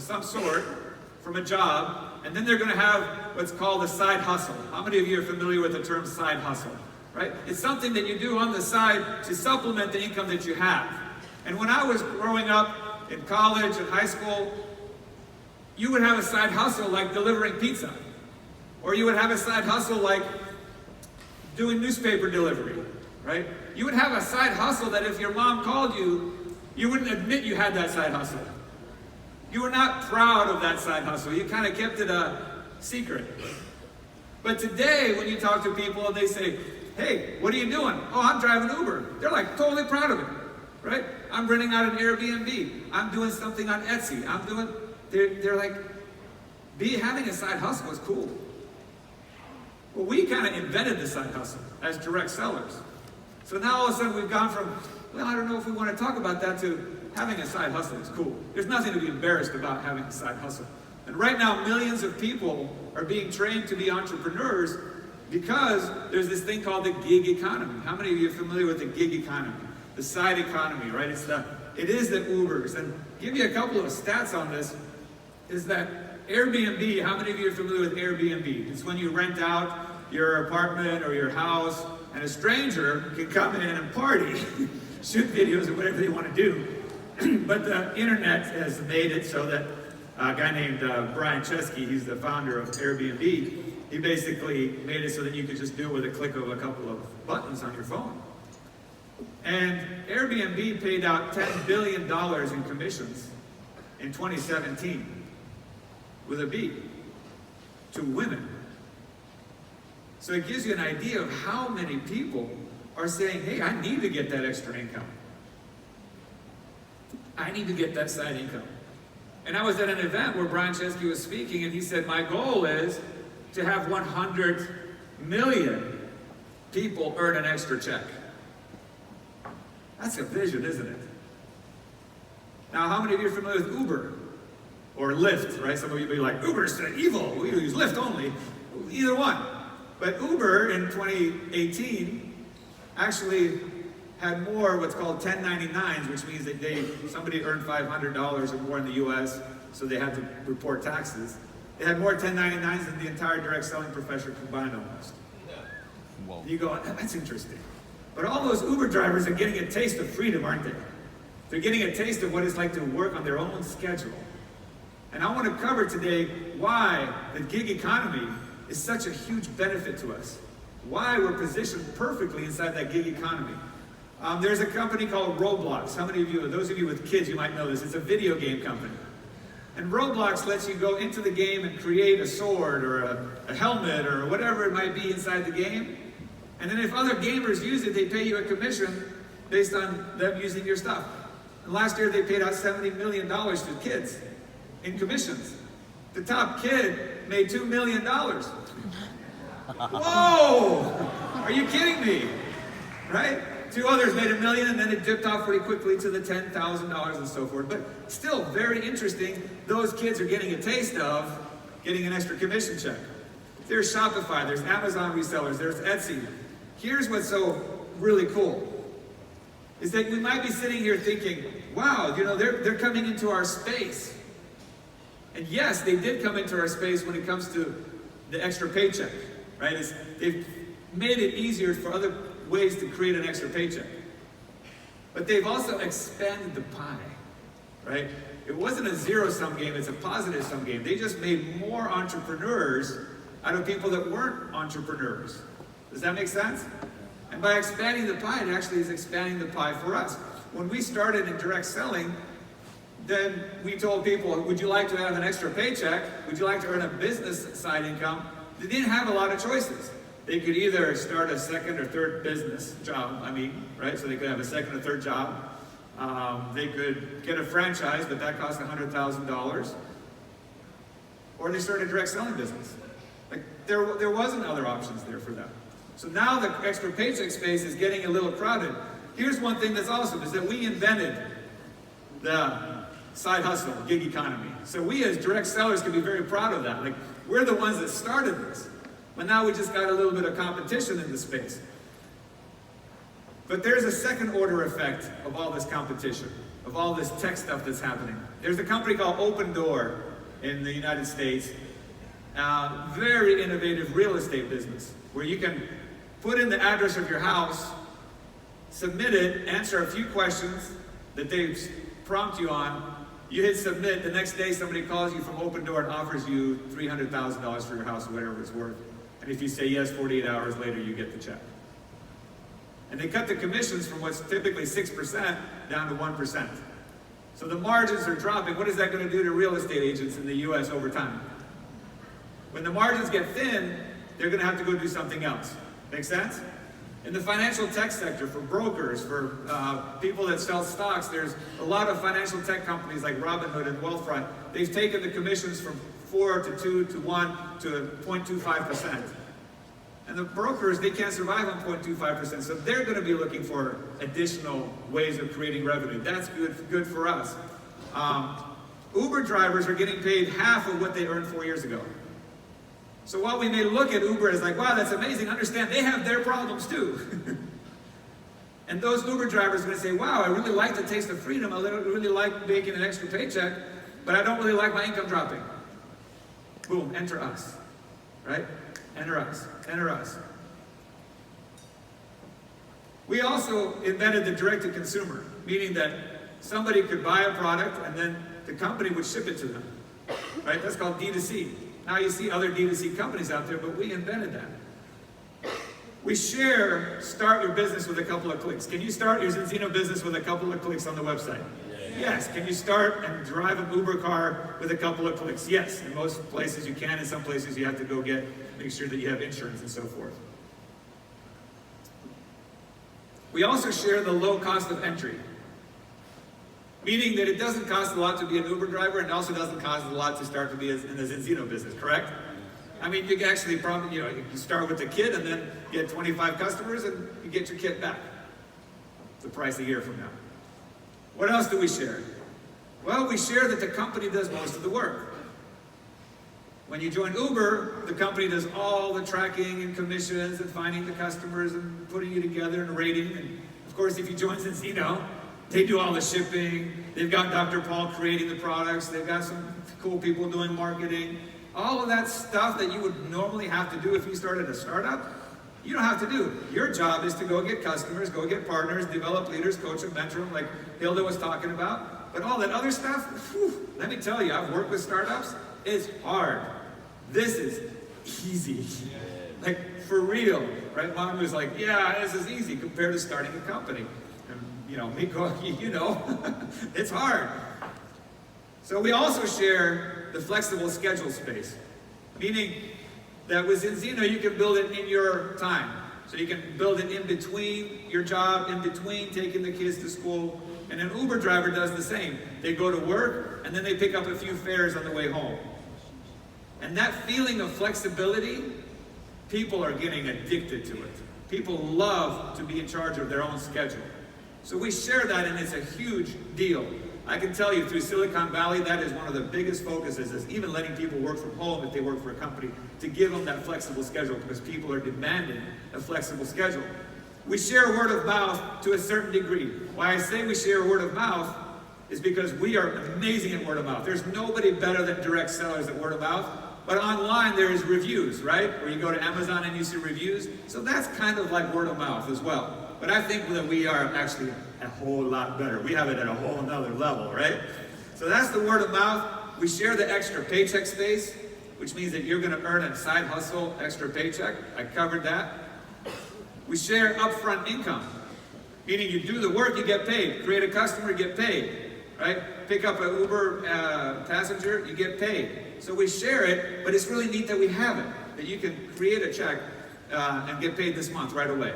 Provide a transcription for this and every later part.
of some sort from a job, and then they're going to have what's called a side hustle. How many of you are familiar with the term side hustle? Right? It's something that you do on the side to supplement the income that you have. And when I was growing up in college and high school, you would have a side hustle like delivering pizza. Or you would have a side hustle like doing newspaper delivery, right? You would have a side hustle that if your mom called you, you wouldn't admit you had that side hustle. You were not proud of that side hustle. You kind of kept it a secret. But today, when you talk to people and they say, hey, what are you doing? Oh, I'm driving Uber. They're like totally proud of it, right? I'm renting out an Airbnb. I'm doing something on Etsy. They're like, having a side hustle is cool. Well, we kind of invented the side hustle as direct sellers. So now all of a sudden we've gone from, well, I don't know if we want to talk about that, to having a side hustle is cool. There's nothing to be embarrassed about having a side hustle. And right now, millions of people are being trained to be entrepreneurs because there's this thing called the gig economy. How many of you are familiar with the gig economy? The side economy, right? It is the Ubers. And give you a couple of stats on this, is that Airbnb, how many of you are familiar with Airbnb? It's when you rent out your apartment or your house, and a stranger can come in and party, shoot videos or whatever they want to do. But the internet has made it so that a guy named Brian Chesky, he's the founder of Airbnb, he basically made it so that you could just do it with a click of a couple of buttons on your phone. And Airbnb paid out $10 billion in commissions in 2017, with a B, to women. So it gives you an idea of how many people are saying, hey, I need to get that extra income. I need to get that side income. And I was at an event where Brian Chesky was speaking, and he said, my goal is to have 100 million people earn an extra check. That's a vision, isn't it? Now, how many of you are familiar with Uber or Lyft, right? Some of you will be like, Uber's evil, we use Lyft only. Either one. But Uber in 2018 actually had more what's called 1099s, which means that somebody earned $500 or more in the US, so they had to report taxes. They had more 1099s than the entire direct selling profession combined almost. Whoa. You go, that's interesting. But all those Uber drivers are getting a taste of freedom, aren't they? They're getting a taste of what it's like to work on their own schedule. And I want to cover today why the gig economy is such a huge benefit to us. Why we're positioned perfectly inside that gig economy. There's a company called Roblox. How many of you, those of you with kids, you might know this. It's a video game company. And Roblox lets you go into the game and create a sword or a helmet or whatever it might be inside the game. And then if other gamers use it, they pay you a commission based on them using your stuff. And last year they paid out $70 million to kids in commissions. The top kid made $2 million. Whoa! Are you kidding me? Right? Two others made $1 million, and then it dipped off pretty quickly to the $10,000 and so forth. But still, very interesting. Those kids are getting a taste of getting an extra commission check. There's Shopify, there's Amazon resellers, there's Etsy. Here's what's so really cool, is that we might be sitting here thinking, wow, they're coming into our space. And yes, they did come into our space when it comes to the extra paycheck, right? They've made it easier for other ways to create an extra paycheck. But they've also expanded the pie, right? It wasn't a zero-sum game, it's a positive-sum game. They just made more entrepreneurs out of people that weren't entrepreneurs. Does that make sense? And by expanding the pie, it actually is expanding the pie for us. When we started in direct selling, then we told people, would you like to have an extra paycheck? Would you like to earn a business side income? They didn't have a lot of choices. They could either start a second or third business job, right? So they could have a second or third job. They could get a franchise, but that cost $100,000. Or they started a direct selling business. Like there wasn't other options there for them. So now the extra paycheck space is getting a little crowded. Here's one thing that's awesome, is that we invented the side hustle, gig economy. So we as direct sellers can be very proud of that. Like, we're the ones that started this. But now we just got a little bit of competition in the space. But there's a second order effect of all this competition. of all this tech stuff that's happening. There's a company called Open Door in the United States, very innovative real estate business, where you can put in the address of your house, submit it, answer a few questions that they prompt you on, you hit submit, the next day somebody calls you from Open Door and offers you $300,000 for your house, or whatever it's worth. And if you say yes, 48 hours later, you get the check. And they cut the commissions from what's typically 6% down to 1%. So the margins are dropping. What is that going to do to real estate agents in the US over time? When the margins get thin, they're going to have to go do something else. Make sense? In the financial tech sector, for brokers, for people that sell stocks, there's a lot of financial tech companies like Robinhood and Wealthfront. They've taken the commissions from 4 to 2 to 1 to 0.25%. And the brokers, they can't survive on 0.25%, so they're going to be looking for additional ways of creating revenue. That's good for us. Uber drivers are getting paid half of what they earned 4 years ago. So while we may look at Uber as like, wow, that's amazing, understand they have their problems too. And those Uber drivers are going to say, wow, I really like the taste of freedom, I really like making an extra paycheck, but I don't really like my income dropping. Boom, enter us, right? Enter us, enter us. We also invented the direct-to-consumer, meaning that somebody could buy a product and then the company would ship it to them, right? That's called D2C. Now you see other D2C companies out there, but we invented that. We share start your business with a couple of clicks. Can you start your Zinzino business with a couple of clicks on the website? Yes. Can you start and drive an Uber car with a couple of clicks? Yes. In most places you can. In some places you have to go make sure that you have insurance and so forth. We also share the low cost of entry, meaning that it doesn't cost a lot to be an Uber driver, and it also doesn't cost a lot to start to be in the Zinzino business, correct? I mean, you can actually probably, you start with a kit and then get 25 customers and you get your kit back. It's the price a year from now. What else do we share? Well, we share that the company does most of the work. When you join Uber, the company does all the tracking and commissions and finding the customers and putting you together and rating. And of course, if you join Zinzino, they do all the shipping. They've got Dr. Paul creating the products. They've got some cool people doing marketing. All of that stuff that you would normally have to do if you started a startup, you don't have to do. Your job is to go get customers, go get partners, develop leaders, coach them, mentor them, like Hilda was talking about. But all that other stuff, whew, let me tell you, I've worked with startups. It's hard. This is easy. Like, for real, right? Mom was like, yeah, this is easy compared to starting a company. And, me going, it's hard. So we also share the flexible schedule space, meaning that with Zinzino, you can build it in your time. So you can build it in between your job, in between taking the kids to school. And an Uber driver does the same. They go to work, and then they pick up a few fares on the way home. And that feeling of flexibility, people are getting addicted to it. People love to be in charge of their own schedule. So we share that, and it's a huge deal. I can tell you through Silicon Valley, that is one of the biggest focuses, is even letting people work from home if they work for a company, to give them that flexible schedule, because people are demanding a flexible schedule. We share word of mouth to a certain degree. Why I say we share word of mouth is because we are amazing at word of mouth. There's nobody better than direct sellers at word of mouth. But online there is reviews, right? Where you go to Amazon and you see reviews. So that's kind of like word of mouth as well. But I think that we are actually a whole lot better. We have it at a whole nother level, right? So that's the word of mouth. We share the extra paycheck space, which means that you're going to earn a side hustle extra paycheck. I covered that. We share upfront income, meaning you do the work, you get paid. Create a customer, you get paid, right? Pick up an Uber passenger, you get paid. So we share it, but it's really neat that we have it, that you can create a check and get paid this month right away.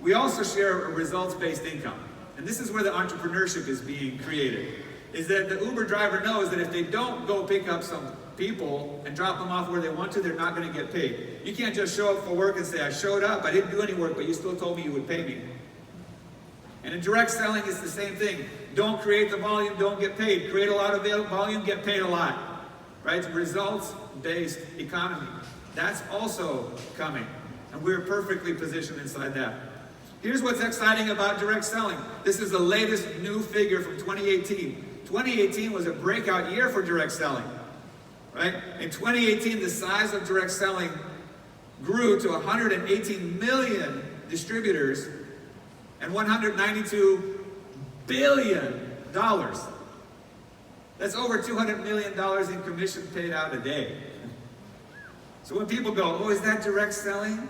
We also share a results-based income. And this is where the entrepreneurship is being created. Is that the Uber driver knows that if they don't go pick up some people and drop them off where they want to, they're not going to get paid. You can't just show up for work and say, I showed up, I didn't do any work, but you still told me you would pay me. And in direct selling, it's the same thing. Don't create the volume, don't get paid. Create a lot of volume, get paid a lot. Right? Results-based economy. That's also coming. And we're perfectly positioned inside that. Here's what's exciting about direct selling. This is the latest new figure from 2018. 2018 was a breakout year for direct selling, right? In 2018, the size of direct selling grew to 118 million distributors and $192 billion. That's over $200 million in commission paid out a day. So when people go, oh, is that direct selling?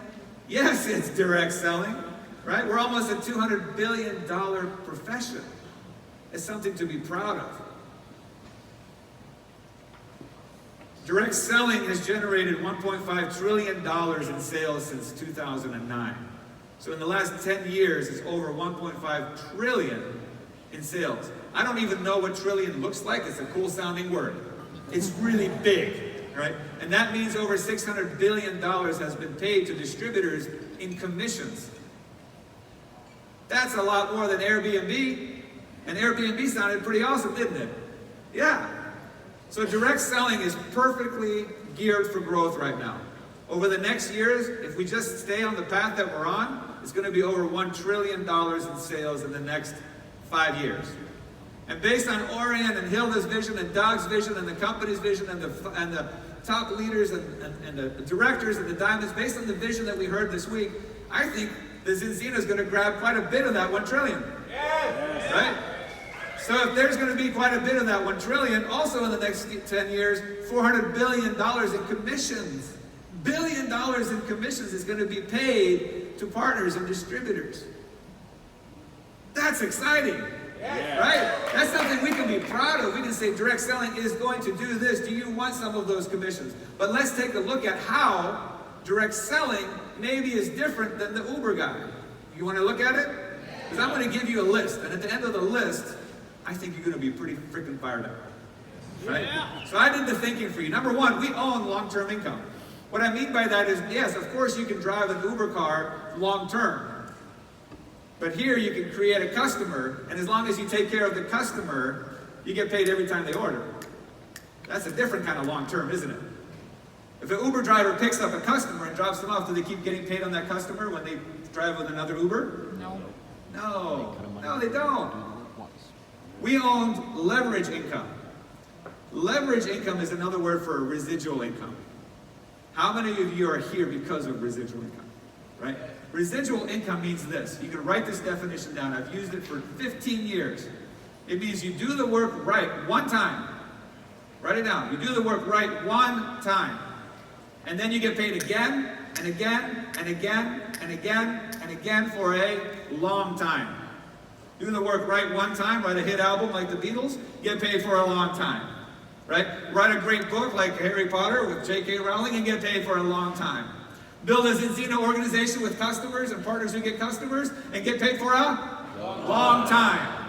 Yes, it's direct selling, right? We're almost a $200 billion profession. It's something to be proud of. Direct selling has generated $1.5 trillion in sales since 2009. So in the last 10 years, it's over $1.5 trillion in sales. I don't even know what trillion looks like. It's a cool sounding word. It's really big, right? And that means over $600 billion has been paid to distributors in commissions. That's a lot more than Airbnb. And Airbnb sounded pretty awesome, didn't it? Yeah. So direct selling is perfectly geared for growth right now. Over the next years, if we just stay on the path that we're on, it's going to be over $1 trillion in sales in the next 5 years. And based on Orion and Hilda's vision and Doug's vision and the company's vision and the top leaders and the directors and the diamonds, based on the vision that we heard this week, I think the Zinzina is going to grab quite a bit of that $1 trillion. Yes. Right? So if there's going to be quite a bit of that $1 trillion, also in the next 10 years, $400 billion in commissions. $1 billion in commissions is going to be paid to partners and distributors. That's exciting. Yeah. Right? That's something we can be proud of. We can say direct selling is going to do this. Do you want some of those commissions? But let's take a look at how direct selling maybe is different than the Uber guy. You want to look at it? Because I'm going to give you a list. And at the end of the list, I think you're going to be pretty freaking fired up. Right? Yeah. So I did the thinking for you. Number one, we own long-term income. What I mean by that is, yes, of course you can drive an Uber car long-term. But here you can create a customer, and as long as you take care of the customer, you get paid every time they order. That's a different kind of long-term, isn't it? If an Uber driver picks up a customer and drops them off, do they keep getting paid on that customer when they drive with another Uber? No, they don't. We owned leverage income. Leverage income is another word for residual income. How many of you are here because of residual income? Right? Residual income means this. You can write this definition down. I've used it for 15 years. It means you do the work right one time. Write it down. You do the work right one time. And then you get paid again, and again, and again, and again, and again for a long time. Do the work right one time, write a hit album like the Beatles, get paid for a long time. Right? Write a great book like Harry Potter with J.K. Rowling and get paid for a long time. Build a Zinzina organization with customers and partners who get customers and get paid for a long time.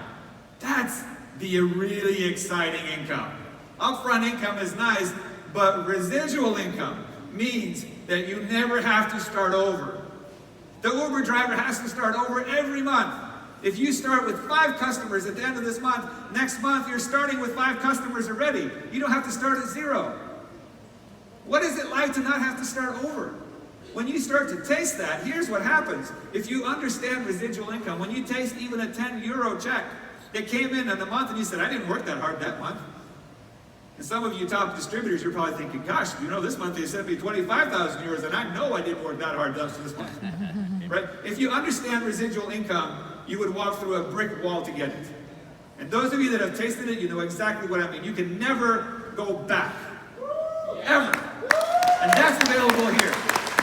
That's the really exciting income. Upfront income is nice, but residual income means that you never have to start over. The Uber driver has to start over every month. If you start with 5 customers at the end of this month, next month you're starting with 5 customers already. You don't have to start at 0. What is it like to not have to start over? When you start to taste that, here's what happens. If you understand residual income, when you taste even a 10 euro check that came in the month and you said, I didn't work that hard that month. And some of you top distributors, you're probably thinking, gosh, you know, this month they sent me 25,000 euros and I know I didn't work that hard this month. Right? If you understand residual income, you would walk through a brick wall to get it. And those of you that have tasted it, you know exactly what I mean. You can never go back. Ever. And that's available here.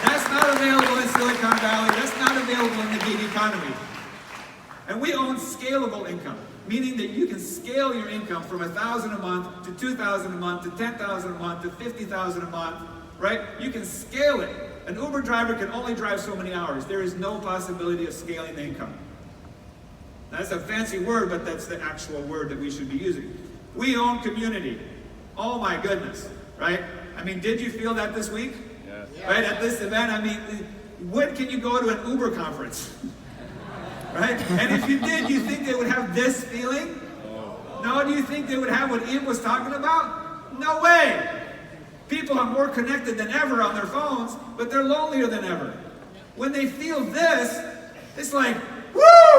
That's not available in Silicon Valley. That's not available in the gig economy. And we own scalable income, meaning that you can scale your income from $1,000 a month to $2,000 a month to $10,000 a month to $50,000 a month, right? You can scale it. An Uber driver can only drive so many hours. There is no possibility of scaling the income. That's a fancy word, but that's the actual word that we should be using. We own community. Oh my goodness, right? I mean, did you feel that this week? Yes. Right, at this event, I mean, when can you go to an Uber conference? Right? And if you did, you think they would have this feeling? No, do you think they would have what Ian was talking about? No way! People are more connected than ever on their phones, but they're lonelier than ever. When they feel this, it's like,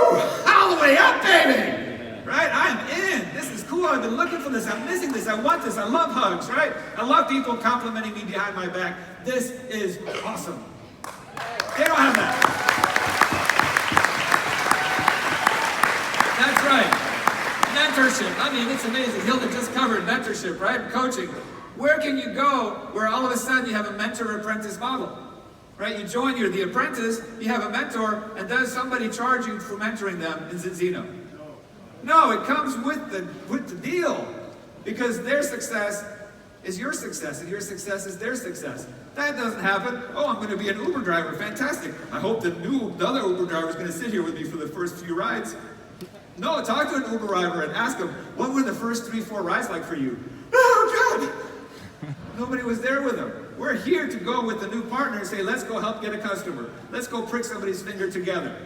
Woo! All the way up, baby! Right? I'm in. This is cool. I've been looking for this. I'm missing this. I want this. I love hugs, right? I love people complimenting me behind my back. This is awesome. They don't have that. That's right. Mentorship. I mean, it's amazing. Hilda just covered mentorship, right? Coaching. Where can you go where all of a sudden you have a mentor-apprentice model? Right? You join, you're the apprentice, you have a mentor, and does somebody charge you for mentoring them in Zinzino? No, it comes with the deal. Because their success is your success, and your success is their success. That doesn't happen. Oh, I'm going to be an Uber driver. Fantastic. I hope the other Uber driver is going to sit here with me for the first few rides. No, talk to an Uber driver and ask them, what were the first 3-4 rides like for you? Oh, God! Nobody was there with them. We're here to go with the new partner and say, let's go help get a customer. Let's go prick somebody's finger together.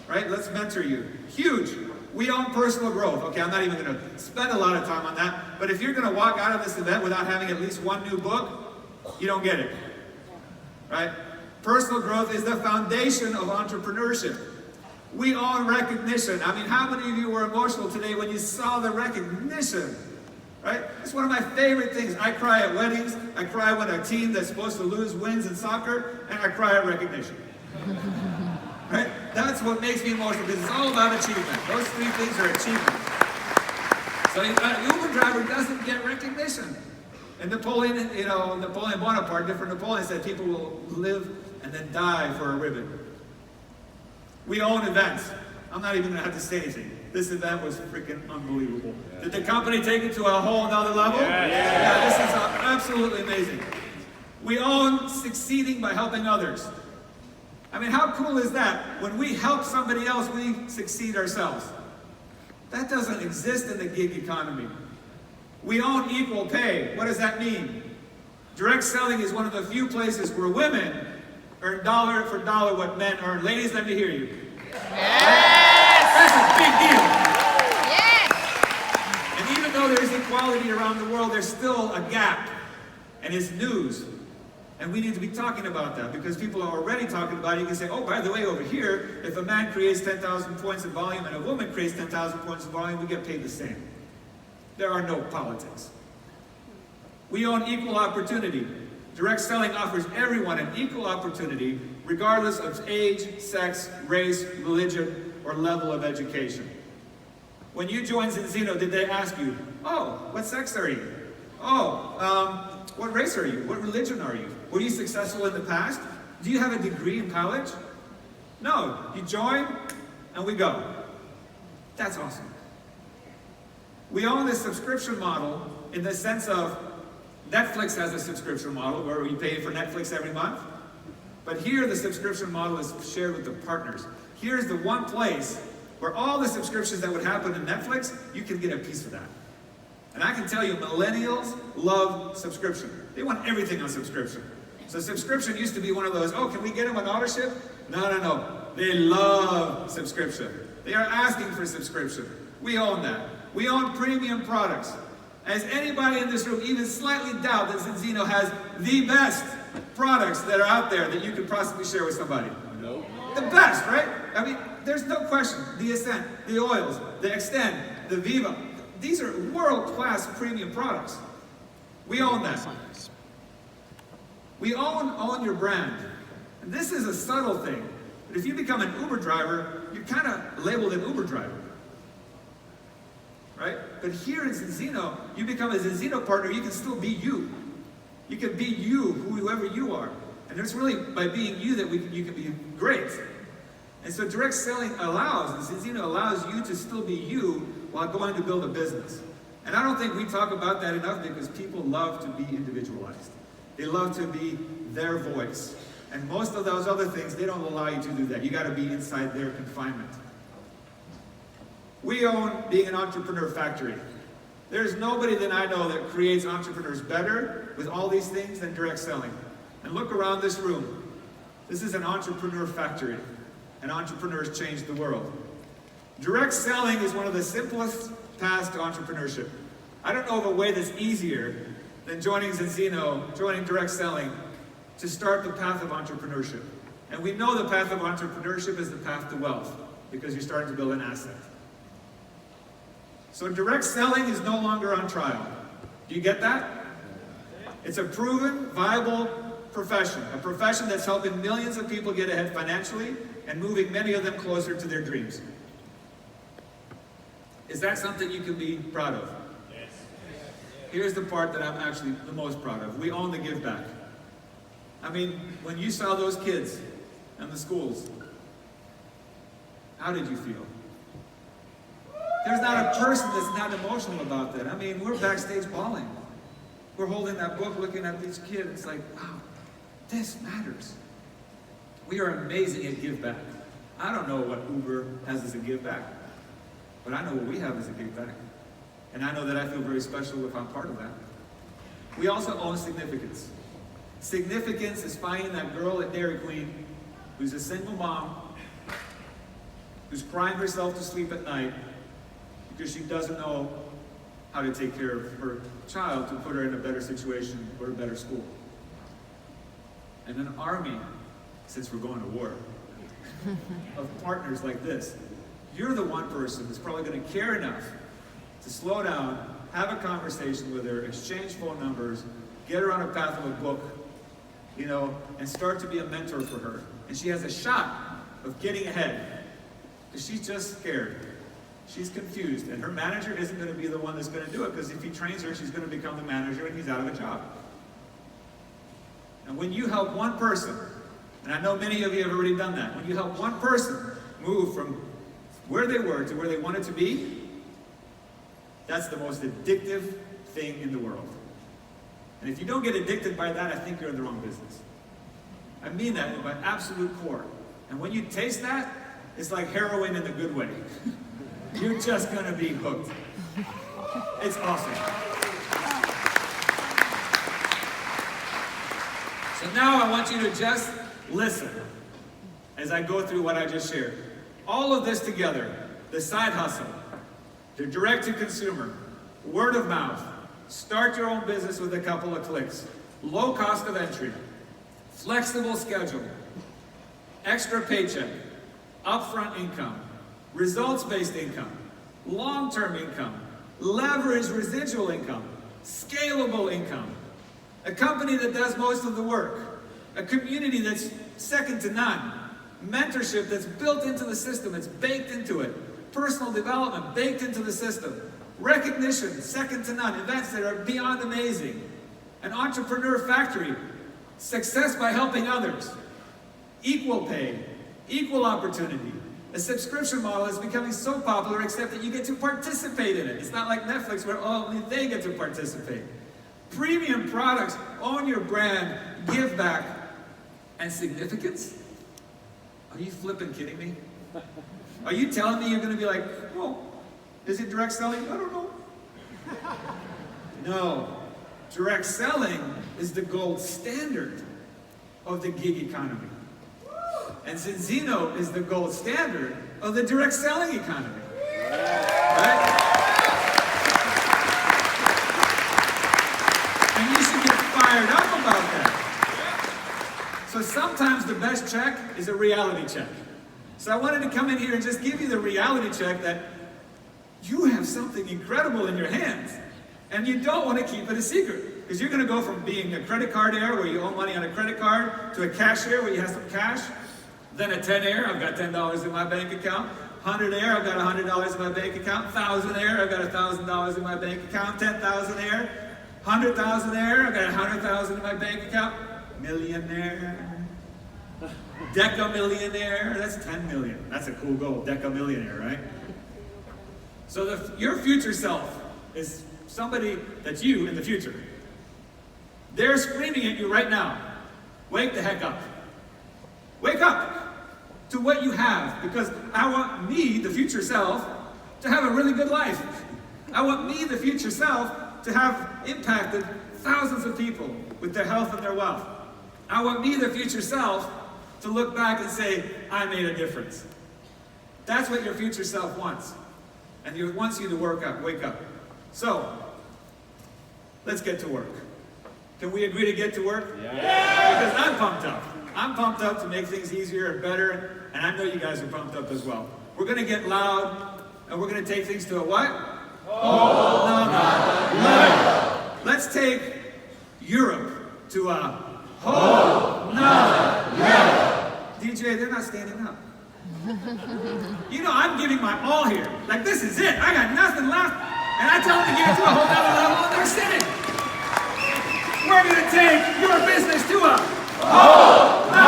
Right? Let's mentor you. Huge. We own personal growth. Okay, I'm not even going to spend a lot of time on that. But if you're going to walk out of this event without having at least one new book, you don't get it. Right? Personal growth is the foundation of entrepreneurship. We own recognition. I mean, how many of you were emotional today when you saw the recognition? Right? It's one of my favorite things. I cry at weddings. I cry when a team that's supposed to lose wins in soccer, and I cry at recognition. Right? That's what makes me emotional, because it's all about achievement. Those three things are achievement. So an Uber driver doesn't get recognition. And Napoleon Bonaparte, different Napoleon, said people will live and then die for a ribbon. We own events. I'm not even going to have to say anything. This event was freaking unbelievable. Yeah. Did the company take it to a whole nother level? Yeah, this is absolutely amazing. We own succeeding by helping others. I mean, how cool is that? When we help somebody else, we succeed ourselves. That doesn't exist in the gig economy. We own equal pay. What does that mean? Direct selling is one of the few places where women earn dollar for dollar what men earn. Ladies, let me hear you. Yes! That's a big deal. Yes! And even though there's equality around the world, there's still a gap. And it's news. And we need to be talking about that, because people are already talking about it. You can say, oh, by the way, over here, if a man creates 10,000 points of volume and a woman creates 10,000 points of volume, we get paid the same. There are no politics. We own equal opportunity. Direct selling offers everyone an equal opportunity, regardless of age, sex, race, religion, or level of education. When you joined Zinzino, did they ask you, oh, what sex are you? Oh, what race are you? What religion are you? Were you successful in the past? Do you have a degree in college? No, you join and we go. That's awesome. We own this subscription model in the sense of Netflix has a subscription model where we pay for Netflix every month. But here the subscription model is shared with the partners. Here's the one place where all the subscriptions that would happen in Netflix, you can get a piece of that. And I can tell you, millennials love subscription. They want everything on subscription. So subscription used to be one of those, oh, can we get them on authorship? No. They love subscription. They are asking for subscription. We own that. We own premium products. Has anybody in this room even slightly doubt that Zinzino has the best products that are out there that you could possibly share with somebody? No. The best, right? I mean, there's no question. The Ascent, the Oils, the Extend, the Viva. These are world-class premium products. We own that. We own your brand. And this is a subtle thing. But if you become an Uber driver, you're kind of labeled an Uber driver. Right? But here in Zinzino, you become a Zinzino partner, you can still be you. You can be you, whoever you are. And it's really by being you that you can be great. And so direct selling allows, and Zinzino allows you to still be you while going to build a business. And I don't think we talk about that enough, because people love to be individualized. They love to be their voice. And most of those other things, they don't allow you to do that. You got to be inside their confinement. We own being an entrepreneur factory. There's nobody that I know that creates entrepreneurs better with all these things than direct selling. And look around this room. This is an entrepreneur factory. And entrepreneurs change the world. Direct selling is one of the simplest paths to entrepreneurship. I don't know of a way that's easier than joining Zinzino, joining direct selling, to start the path of entrepreneurship. And we know the path of entrepreneurship is the path to wealth. because you're starting to build an asset. So direct selling is no longer on trial. Do you get that? It's a proven, viable profession, a profession that's helping millions of people get ahead financially and moving many of them closer to their dreams. Is that something you can be proud of? Yes. Here's the part that I'm actually the most proud of. We own the give back. I mean, when you saw those kids in the schools, how did you feel? There's not a person that's not emotional about that. I mean, we're backstage bawling. We're holding that book, looking at these kids. It's like, wow, this matters. We are amazing at give back. I don't know what Uber has as a give back, but I know what we have as a give back. And I know that I feel very special if I'm part of that. We also own significance. Significance is finding that girl at Dairy Queen who's a single mom, who's crying herself to sleep at night because she doesn't know how to take care of her child to put her in a better situation or a better school. And an army, since we're going to war, of partners like this. You're the one person that's probably going to care enough to slow down, have a conversation with her, exchange phone numbers, get her on a path of a book, and start to be a mentor for her. And she has a shot of getting ahead because she's just scared. She's confused, and her manager isn't going to be the one that's going to do it, because if he trains her, she's going to become the manager and he's out of a job. And when you help one person, and I know many of you have already done that, when you help one person move from where they were to where they wanted to be, that's the most addictive thing in the world. And if you don't get addicted by that, I think you're in the wrong business. I mean that by absolute core. And when you taste that, it's like heroin in a good way. You're just going to be hooked. It's awesome. So now I want you to just listen as I go through what I just shared. All of this together, the side hustle, the direct to consumer, word of mouth, start your own business with a couple of clicks, low cost of entry, flexible schedule, extra paycheck, upfront income, results-based income, long-term income, leveraged residual income, scalable income, a company that does most of the work, a community that's second to none, mentorship that's built into the system, it's baked into it, personal development baked into the system, recognition second to none, events that are beyond amazing, an entrepreneur factory, success by helping others, equal pay, equal opportunity. A subscription model is becoming so popular except that you get to participate in it. It's not like Netflix where only they get to participate. Premium products, own your brand, give back, and significance? Are you flipping kidding me? Are you telling me you're going to be like, oh, is it direct selling? I don't know. No. Direct selling is the gold standard of the gig economy. And Zinzino is the gold standard of the direct selling economy. Right? And you should get fired up about that. So sometimes the best check is a reality check. So I wanted to come in here and just give you the reality check that you have something incredible in your hands. And you don't want to keep it a secret. Because you're going to go from being a credit card heir where you owe money on a credit card to a cashier where you have some cash. Then a 10 heir, I've got $10 in my bank account. 100 heir, I've got $100 in my bank account. 1,000 heir, I've got $1,000 in my bank account. 10,000 heir, 100,000 heir, I've got 100,000 in my bank account. Millionaire, decamillionaire, that's 10 million. That's a cool goal, decamillionaire, right? So your future self is somebody that's you in the future. They're screaming at you right now. Wake the heck up. Wake up to what you have, because I want me, the future self, to have a really good life. I want me, the future self, to have impacted thousands of people with their health and their wealth. I want me, the future self, to look back and say, I made a difference. That's what your future self wants. And he wants you to wake up. So, let's get to work. Can we agree to get to work? Yeah. Because I'm pumped up. I'm pumped up to make things easier and better, and I know you guys are pumped up as well. we're going to get loud, and we're going to take things to a what? Whole nother level. Let's take Europe to a whole nother level. DJ, they're not standing up. You know, I'm giving my all here. Like, this is it. I got nothing left. And I tell them to get it to a whole nother level, and they're sitting. We're going to take your business to a whole nother